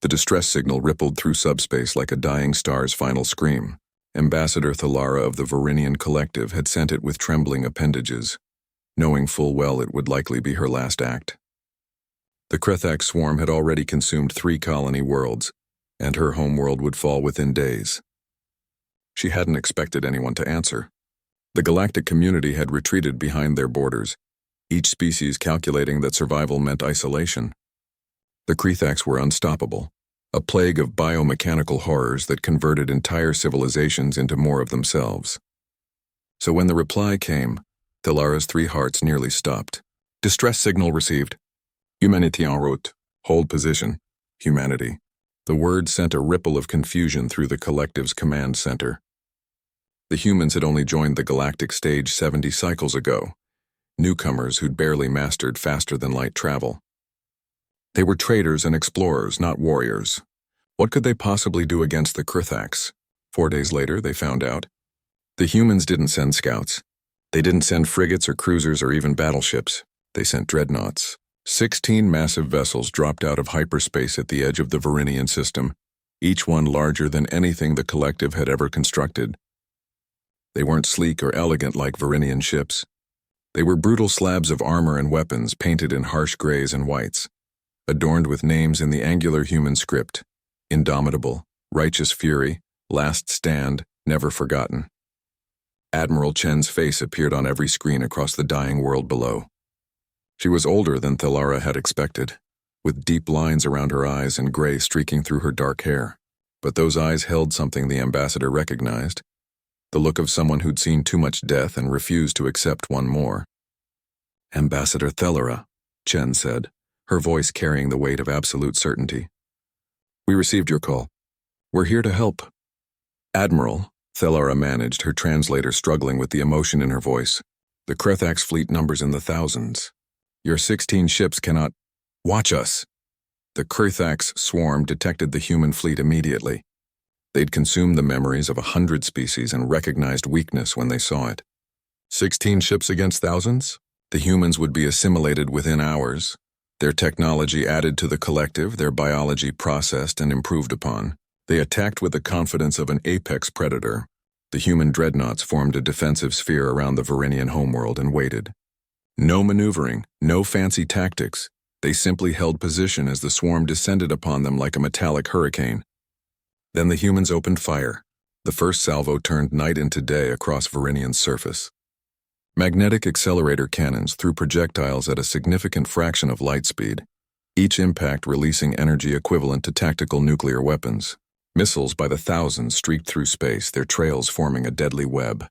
The distress signal rippled through subspace like a dying star's final scream. Ambassador Thalara of the Vinian Collective had sent it with trembling appendages, knowing full well it would likely be her last act. The Krithax swarm had already consumed 3 colony worlds, and her homeworld would fall within days. She hadn't expected anyone to answer. The galactic community had retreated behind their borders, each species calculating that survival meant isolation. The Krithax were unstoppable, a plague of biomechanical horrors that converted entire civilizations into more of themselves. So when the reply came, Thalara's 3 hearts nearly stopped. Distress signal received. Humanité en route. Hold position. Humanity. The word sent a ripple of confusion through the collective's command center. The humans had only joined the galactic stage 70 cycles ago, newcomers who'd barely mastered faster-than-light travel. They were traders and explorers, not warriors. What could they possibly do against the Krithax? 4 days later, they found out. The humans didn't send scouts. They didn't send frigates or cruisers or even battleships. They sent dreadnoughts. 16 massive vessels dropped out of hyperspace at the edge of the Vinian system, each one larger than anything the collective had ever constructed. They weren't sleek or elegant like Vinian ships. They were brutal slabs of armor and weapons painted in harsh grays and whites, adorned with names in the angular human script: Indomitable, Righteous Fury, Last Stand, Never Forgotten. Admiral Chen's face appeared on every screen across the dying world below. She was older than Thalara had expected, with deep lines around her eyes and gray streaking through her dark hair. But those eyes held something the ambassador recognized, the look of someone who'd seen too much death and refused to accept one more. "Ambassador Thalara," Chen said, her voice carrying the weight of absolute certainty. "We received your call. We're here to help." "Admiral," Thalara managed, her translator struggling with the emotion in her voice. "The Krithax fleet numbers in the thousands. Your 16 ships cannot... Watch us!" The Krithax swarm detected the human fleet immediately. They'd consumed the memories of 100 species and recognized weakness when they saw it. 16 ships against thousands? The humans would be assimilated within hours, their technology added to the collective, their biology processed and improved upon. They attacked with the confidence of an apex predator. The human dreadnoughts formed a defensive sphere around the Vinian homeworld and waited. No maneuvering, no fancy tactics. They simply held position as the swarm descended upon them like a metallic hurricane. Then the humans opened fire. The first salvo turned night into day across Vinian's surface. Magnetic accelerator cannons threw projectiles at a significant fraction of light speed, each impact releasing energy equivalent to tactical nuclear weapons. Missiles by the thousands streaked through space, their trails forming a deadly web.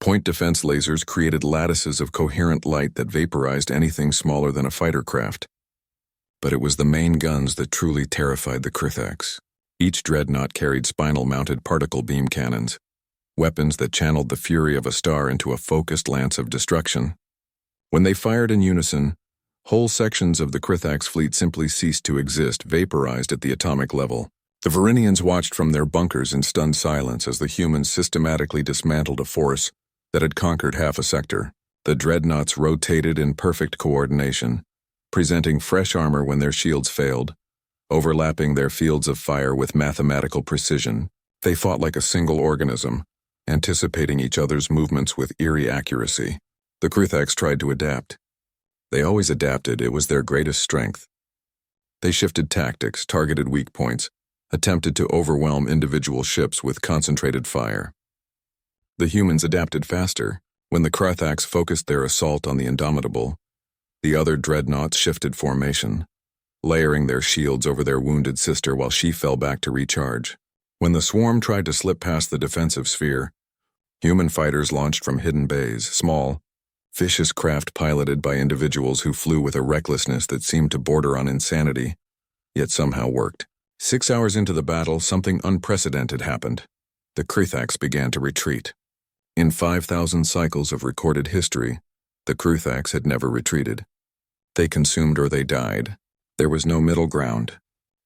Point defense lasers created lattices of coherent light that vaporized anything smaller than a fighter craft. But it was the main guns that truly terrified the Krithax. Each dreadnought carried spinal-mounted particle beam cannons, weapons that channeled the fury of a star into a focused lance of destruction. When they fired in unison, whole sections of the Krithax fleet simply ceased to exist, vaporized at the atomic level. The Vinians watched from their bunkers in stunned silence as the humans systematically dismantled a force that had conquered half a sector. The dreadnoughts rotated in perfect coordination, presenting fresh armor when their shields failed, overlapping their fields of fire with mathematical precision. They fought like a single organism, anticipating each other's movements with eerie accuracy. The Krithax tried to adapt. They always adapted, it was their greatest strength. They shifted tactics, targeted weak points, attempted to overwhelm individual ships with concentrated fire. The humans adapted faster. When the Krithax focused their assault on the Indomitable, the other dreadnoughts shifted formation, layering their shields over their wounded sister while she fell back to recharge. When the swarm tried to slip past the defensive sphere, human fighters launched from hidden bays, small, vicious craft piloted by individuals who flew with a recklessness that seemed to border on insanity, yet somehow worked. 6 hours into the battle, something unprecedented happened. The Krithax began to retreat. In 5,000 cycles of recorded history, the Krithax had never retreated. They consumed or they died. There was no middle ground.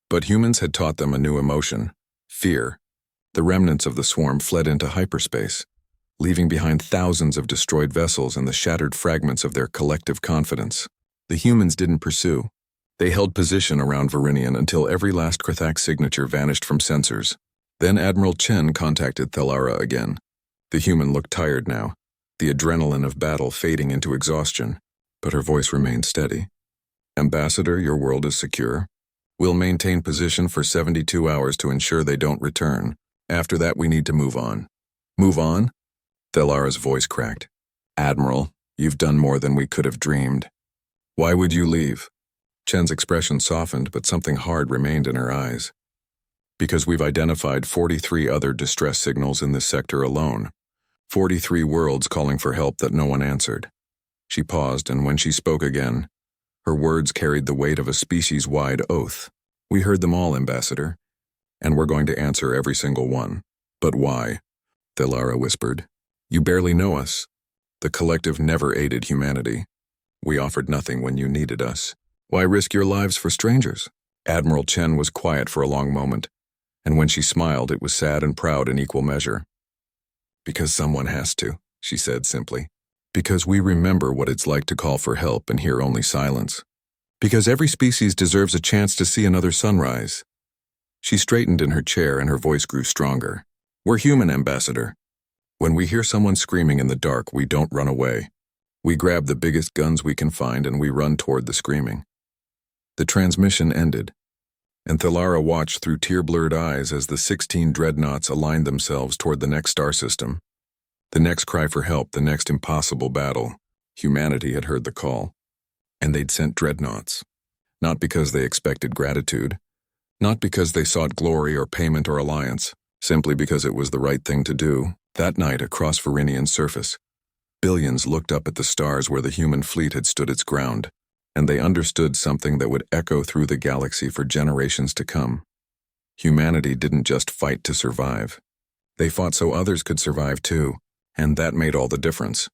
But humans had taught them a new emotion: fear. The remnants of the swarm fled into hyperspace, leaving behind thousands of destroyed vessels and the shattered fragments of their collective confidence. The humans didn't pursue. They held position around Vinian until every last Krthak signature vanished from sensors. Then Admiral Chen contacted Thalara again. The human looked tired now, the adrenaline of battle fading into exhaustion, but her voice remained steady. Ambassador, your world is secure. We'll maintain position for 72 hours to ensure they don't return. After that, we need to move on. Move on? Thalara's voice cracked. Admiral, you've done more than we could have dreamed. Why would you leave? Chen's expression softened, but something hard remained in her eyes. Because we've identified 43 other distress signals in this sector alone. 43 worlds calling for help that no one answered. She paused, and when she spoke again, her words carried the weight of a species-wide oath. We heard them all, Ambassador, and we're going to answer every single one. But why? Thalara whispered. You barely know us. The collective never aided humanity. We offered nothing when you needed us. Why risk your lives for strangers? Admiral Chen was quiet for a long moment, and when she smiled, it was sad and proud in equal measure. Because someone has to, she said simply. Because we remember what it's like to call for help and hear only silence. Because every species deserves a chance to see another sunrise. She straightened in her chair and her voice grew stronger. We're human, Ambassador. When we hear someone screaming in the dark, we don't run away. We grab the biggest guns we can find and we run toward the screaming. The transmission ended, and Thalara watched through tear-blurred eyes as the 16 Dreadnoughts aligned themselves toward the next star system. The next cry for help, the next impossible battle. Humanity had heard the call, and they'd sent Dreadnoughts. Not because they expected gratitude, not because they sought glory or payment or alliance, simply because it was the right thing to do. That night across Vinian's surface, billions looked up at the stars where the human fleet had stood its ground, and they understood something that would echo through the galaxy for generations to come. Humanity didn't just fight to survive. They fought so others could survive too, and that made all the difference.